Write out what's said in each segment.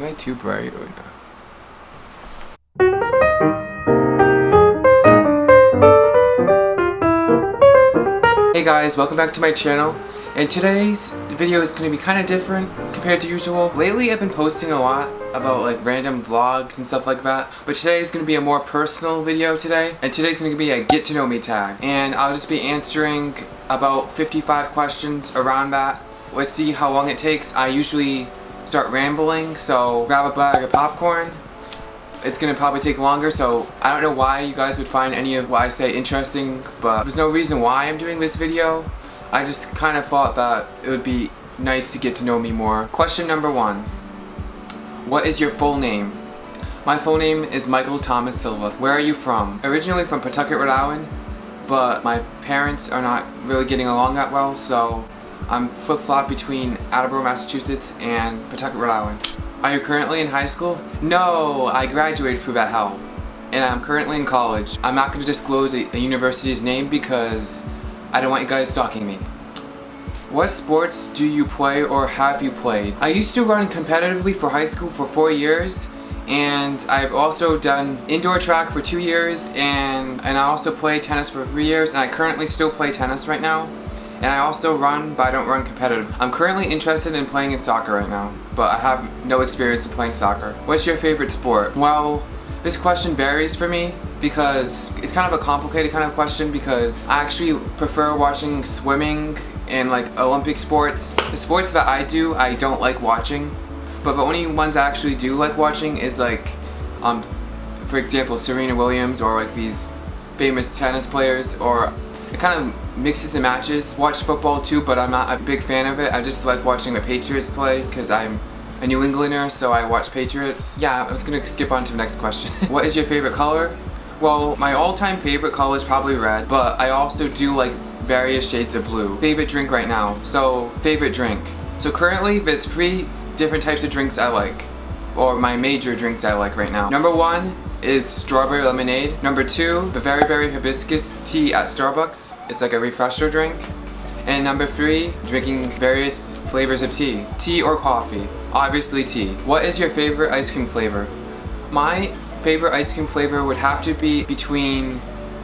I too bright or not? Hey guys, welcome back to my channel. And today's video is going to be kind of different compared to usual. Lately I've been posting a lot about like random vlogs and stuff like that, but today is going to be a more personal video today. And today's going to be a get to know me tag. And I'll just be answering about 55 questions around that. Let's see how long it takes. I usually start rambling, so grab a bag of popcorn. It's gonna probably take longer, so I don't know why you guys would find any of what I say interesting, but there's no reason why I'm doing this video. I just kind of thought that it would be nice to get to know me more. Question number 1. What is your full name? My full name is Michael Thomas Silva. Where are you from? Originally from Pawtucket, Rhode Island, but my parents are not really getting along that well, so I'm flip-flop between Attleboro, Massachusetts and Pawtucket, Rhode Island. Are you currently in high school? No, I graduated through that hell. And I'm currently in college. I'm not going to disclose a university's name because I don't want you guys stalking me. What sports do you play or have you played? I used to run competitively for high school for 4 years, and I've also done indoor track for 2 years, and I also played tennis for 3 years, and I currently still play tennis right now. And I also run, but I don't run competitive. I'm currently interested in playing in soccer right now, but I have no experience in playing soccer. What's your favorite sport? Well, this question varies for me because it's kind of a complicated kind of question because I actually prefer watching swimming and like Olympic sports. The sports that I do, I don't like watching, but the only ones I actually do like watching is like, for example, Serena Williams or like these famous tennis players, or it kind of mixes and matches. Watch football too, but I'm not a big fan of it. I just like watching the Patriots play because I'm a New Englander, so I watch Patriots. Yeah, I'm just gonna skip on to the next question. What is your favorite color? Well, my all-time favorite color is probably red, but I also do like various shades of blue. Favorite drink right now. So, favorite drink. So currently, there's 3 different types of drinks I like, or my major drinks I like right now. Number 1 is strawberry lemonade. Number 2, the very berry hibiscus tea at Starbucks. It's like a refresher drink. And number 3, drinking various flavors of tea. Tea or coffee? Obviously tea. What is your favorite ice cream flavor? My favorite ice cream flavor would have to be between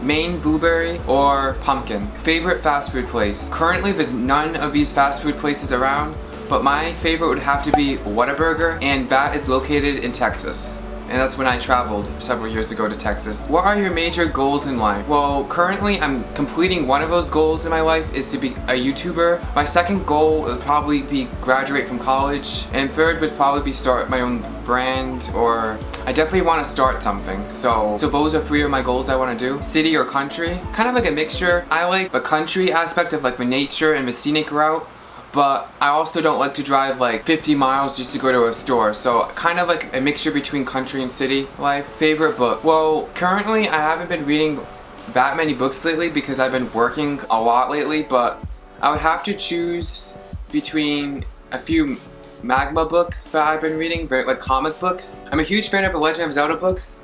Maine blueberry or pumpkin. Favorite fast food place? Currently there's none of these fast food places around, but my favorite would have to be Whataburger, and that is located in Texas. And that's when I traveled several years ago to Texas. What are your major goals in life? Well, currently I'm completing one of those goals in my life is to be a YouTuber. My second goal would probably be graduate from college. And third would probably be start my own brand, or I definitely want to start something. So those are 3 of my goals I want to do. City or country? Kind of like a mixture. I like the country aspect of like the nature and the scenic route, but I also don't like to drive like 50 miles just to go to a store. So kind of like a mixture between country and city life. Favorite book? Well, currently I haven't been reading that many books lately because I've been working a lot lately, but I would have to choose between a few Magma books that I've been reading, like comic books. I'm a huge fan of the Legend of Zelda books.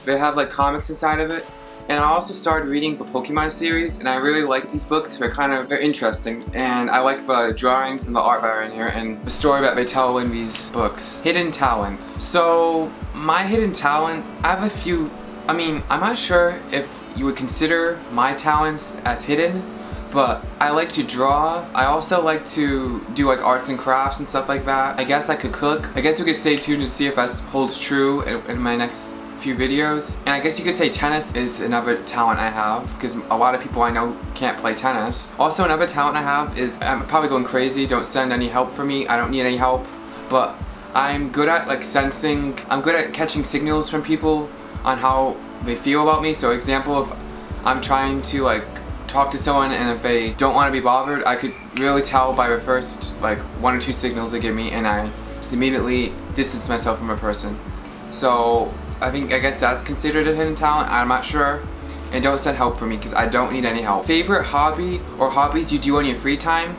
They have like comics inside of it. And I also started reading the Pokemon series, and I really like these books. They're interesting, and I like the drawings and the art that are in here and the story that they tell in these books. Hidden talents. So my hidden talent, I have a few. I mean, I'm not sure if you would consider my talents as hidden, but I like to draw. I also like to do like arts and crafts and stuff like that. I guess I could cook. I guess we could stay tuned to see if that holds true in my next few videos. And I guess you could say tennis is another talent I have because a lot of people I know can't play tennis. Also, another talent I have is, I'm probably going crazy, don't send any help for me, I don't need any help, but I'm good at like sensing, I'm good at catching signals from people on how they feel about me. So example, if I'm trying to like talk to someone and if they don't want to be bothered, I could really tell by the first like 1 or 2 signals they give me, and I just immediately distance myself from a person. So I guess that's considered a hidden talent, I'm not sure. And don't send help for me because I don't need any help. Favorite hobby or hobbies you do on your free time?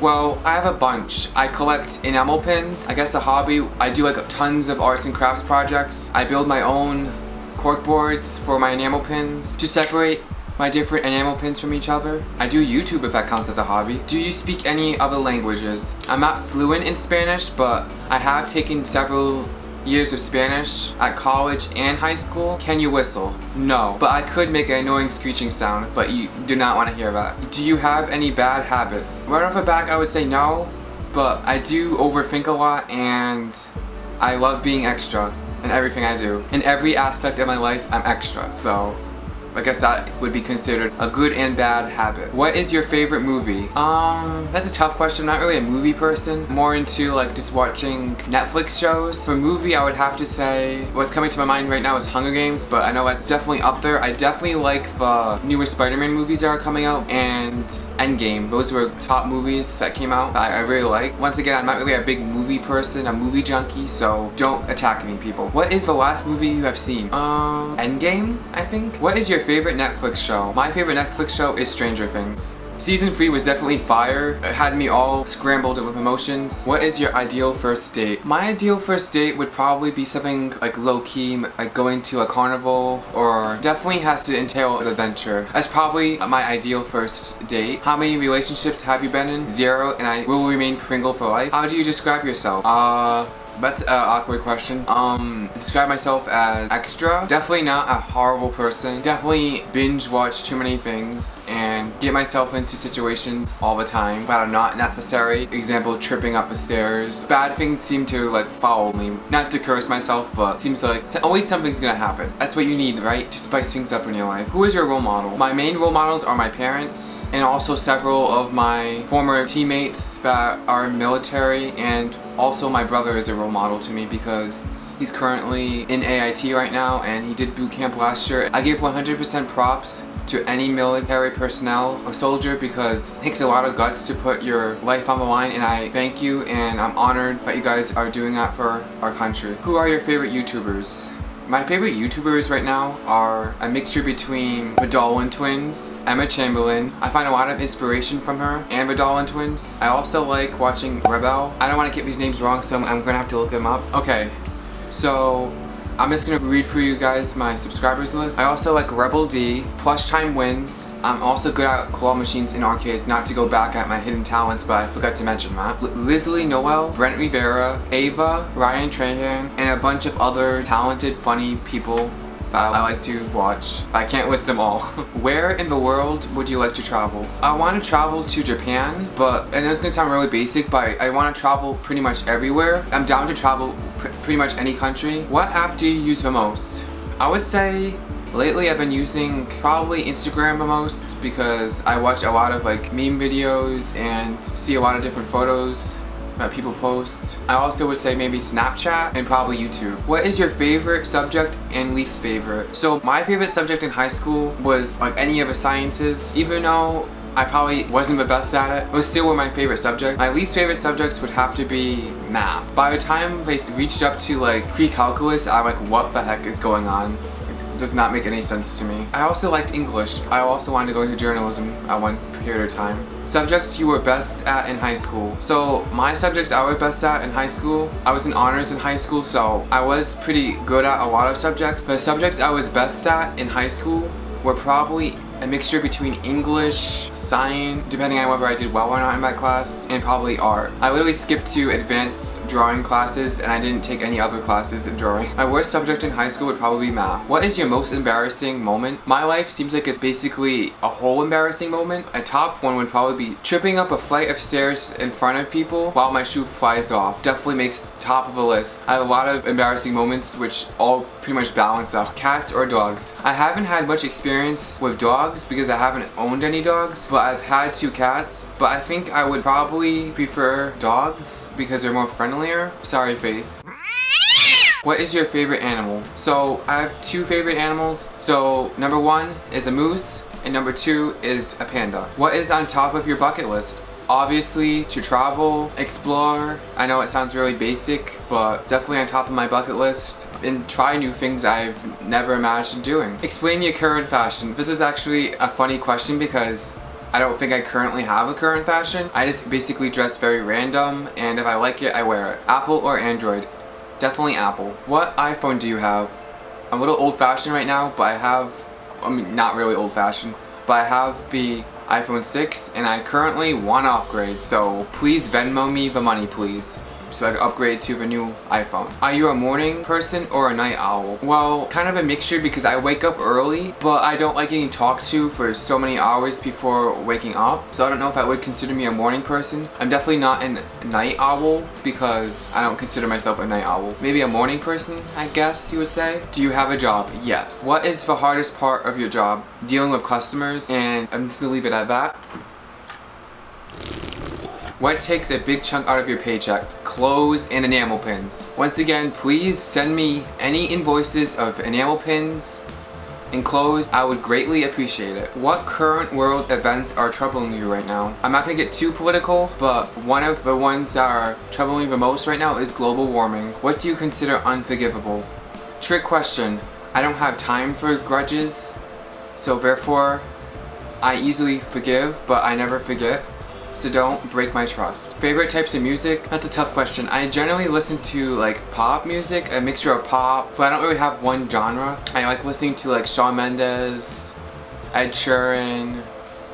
Well, I have a bunch. I collect enamel pins. I guess a hobby, I do like tons of arts and crafts projects. I build my own cork boards for my enamel pins to separate my different enamel pins from each other. I do YouTube if that counts as a hobby. Do you speak any other languages? I'm not fluent in Spanish, but I have taken several years of Spanish at college and high school. Can you whistle? No, but I could make an annoying screeching sound, but you do not want to hear that. Do you have any bad habits? Right off the bat, I would say no, but I do overthink a lot and I love being extra in everything I do. In every aspect of my life, I'm extra, so I guess that would be considered a good and bad habit. What is your favorite movie? That's a tough question. I'm not really a movie person. More into like just watching Netflix shows. For a movie, I would have to say what's coming to my mind right now is Hunger Games, but I know that's definitely up there. I definitely like the newer Spider-Man movies that are coming out and Endgame. Those were top movies that came out that I really like. Once again, I'm not really a big movie person, a movie junkie, so don't attack me, people. What is the last movie you have seen? Endgame, I think. What is your favorite Netflix show? My favorite Netflix show is Stranger Things. Season 3 was definitely fire. It had me all scrambled with emotions. What is your ideal first date? My ideal first date would probably be something like low-key, like going to a carnival, or definitely has to entail an adventure. That's probably my ideal first date. How many relationships have you been in? 0, and I will remain single for life. How do you describe yourself? That's an awkward question. Describe myself as extra. Definitely not a horrible person. Definitely binge watch too many things and get myself into situations all the time that are not necessary. Example, tripping up the stairs. Bad things seem to like follow me. Not to curse myself, but seems like always something's gonna happen. That's what you need, right? To spice things up in your life. Who is your role model? My main role models are my parents and also several of my former teammates that are military, and also my brother is a role model to me because he's currently in AIT right now and he did boot camp last year. I give 100% props to any military personnel or soldier because it takes a lot of guts to put your life on the line, and I thank you and I'm honored that you guys are doing that for our country. Who are your favorite YouTubers? My favorite YouTubers right now are a mixture between the Dolan twins, Emma Chamberlain. I find a lot of inspiration from her and the Dolan twins. I also like watching Rebel. I don't want to get these names wrong, so I'm gonna have to look them up. Okay, so I'm just gonna read for you guys my subscribers list. I also like Rebel D, Plush Time Wins. I'm also good at claw machines in arcades, not to go back at my hidden talents, but I forgot to mention that. Lizzie Noel, Brent Rivera, Ava, Ryan Trahan, and a bunch of other talented, funny people that I like to watch. I can't list them all. Where in the world would you like to travel? I want to travel to Japan, and it's gonna sound really basic, but I want to travel pretty much everywhere. I'm down to travel pretty much any country. What app do you use the most? I would say lately I've been using probably Instagram the most because I watch a lot of like meme videos and see a lot of different photos that people post. I also would say maybe Snapchat and probably YouTube. What is your favorite subject and least favorite? So my favorite subject in high school was like any of the sciences. Even though I probably wasn't the best at it, it was still my favorite subject. My least favorite subjects would have to be math. By the time they reached up to like pre-calculus, I'm like, what the heck is going on? Does not make any sense to me. I also liked English. I also wanted to go into journalism at one period of time. Subjects you were best at in high school. So my subjects I was best at in high school, I was in honors in high school, so I was pretty good at a lot of subjects. The subjects I was best at in high school were probably a mixture between English, science, depending on whether I did well or not in that class, and probably art. I literally skipped to advanced drawing classes and I didn't take any other classes in drawing. My worst subject in high school would probably be math. What is your most embarrassing moment? My life seems like it's basically a whole embarrassing moment. A top one would probably be tripping up a flight of stairs in front of people while my shoe flies off. Definitely makes top of the list. I have a lot of embarrassing moments which all pretty much balance out. Cats or dogs? I haven't had much experience with dogs because I haven't owned any dogs, but I've had 2 cats. But I think I would probably prefer dogs because they're more friendlier. Sorry, face. What is your favorite animal? So I have 2 favorite animals. So number 1 is a moose and number 2 is a panda. What is on top of your bucket list? Obviously, to travel, explore. I know it sounds really basic, but definitely on top of my bucket list. And try new things I've never imagined doing. Explain your current fashion. This is actually a funny question because I don't think I currently have a current fashion. I just basically dress very random, and if I like it, I wear it. Apple or Android? Definitely Apple. What iPhone do you have? I'm a little old-fashioned right now, but I mean, not really old-fashioned. but I have the iPhone 6 and I currently want to upgrade, so please Venmo me the money, please, so I can upgrade to the new iPhone. Are you a morning person or a night owl? Well, kind of a mixture because I wake up early, but I don't like getting talked to for so many hours before waking up. So I don't know if I would consider me a morning person. I'm definitely not a night owl because I don't consider myself a night owl. Maybe a morning person, I guess you would say. Do you have a job? Yes. What is the hardest part of your job? Dealing with customers, and I'm just gonna leave it at that. What takes a big chunk out of your paycheck? Clothes and enamel pins. Once again, please send me any invoices of enamel pins and clothes. I would greatly appreciate it. What current world events are troubling you right now? I'm not gonna get too political, but one of the ones that are troubling me the most right now is global warming. What do you consider unforgivable? Trick question. I don't have time for grudges, so therefore I easily forgive, but I never forget. So don't break my trust. Favorite types of music? That's a tough question. I generally listen to like pop music, a mixture of pop, but I don't really have one genre. I like listening to like Shawn Mendes, Ed Sheeran,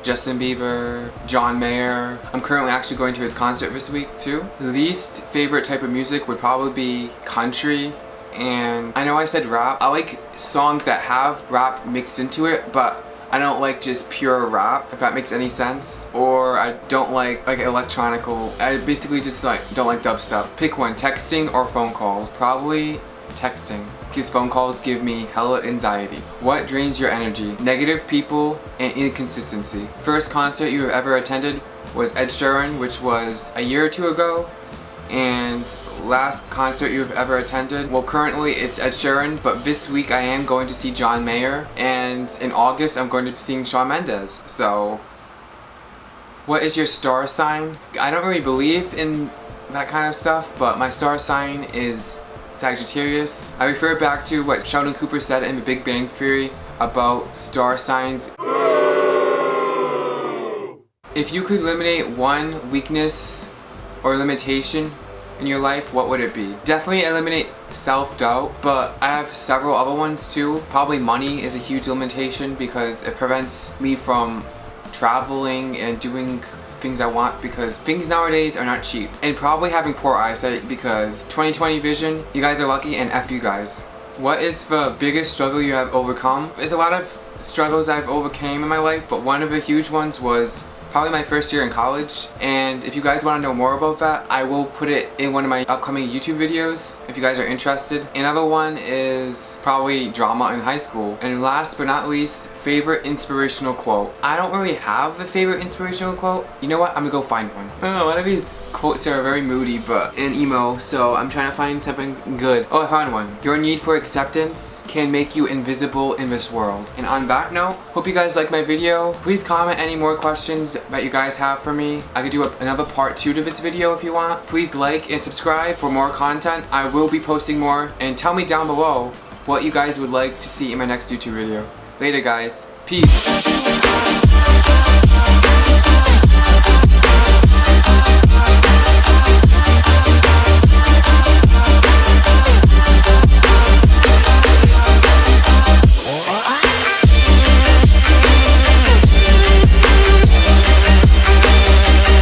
Justin Bieber, John Mayer. I'm currently actually going to his concert this week too. Least favorite type of music would probably be country. And I know I said rap. I like songs that have rap mixed into it, but I don't like just pure rap, if that makes any sense. Or I don't like electronical. I basically just don't like dubstep. Pick one, texting or phone calls. Probably texting, because phone calls give me hella anxiety. What drains your energy? Negative people and inconsistency. First concert you have ever attended was Ed Sheeran, which was a year or two ago. And last concert you've ever attended? Well, currently it's Ed Sheeran, but this week I am going to see John Mayer, and in August I'm going to be seeing Shawn Mendes. So, what is your star sign? I don't really believe in that kind of stuff, but my star sign is Sagittarius. I refer back to what Sheldon Cooper said in The Big Bang Theory about star signs. If you could eliminate one weakness or limitation in your life, what would it be? Definitely eliminate self-doubt, but I have several other ones too. Probably money is a huge limitation because it prevents me from traveling and doing things I want, because things nowadays are not cheap. And probably having poor eyesight because 20/20 vision, you guys are lucky, and F you guys. What is the biggest struggle you have overcome? There's a lot of struggles I've overcame in my life, but one of the huge ones was probably my first year in college, and if you guys want to know more about that, I will put it in one of my upcoming YouTube videos if you guys are interested. Another one is probably drama in high school. And last but not least, favorite inspirational quote. I don't really have a favorite inspirational quote. You know what? I'm gonna go find one. I don't know, a lot of these quotes are very moody and emo, so I'm trying to find something good. Oh, I found one. Your need for acceptance can make you invisible in this world. And on that note, hope you guys like my video. Please comment any more questions that you guys have for me. I could do another part 2 to this video if you want. Please like and subscribe for more content. I will be posting more, and tell me down below what you guys would like to see in my next YouTube video. Later guys. Peace.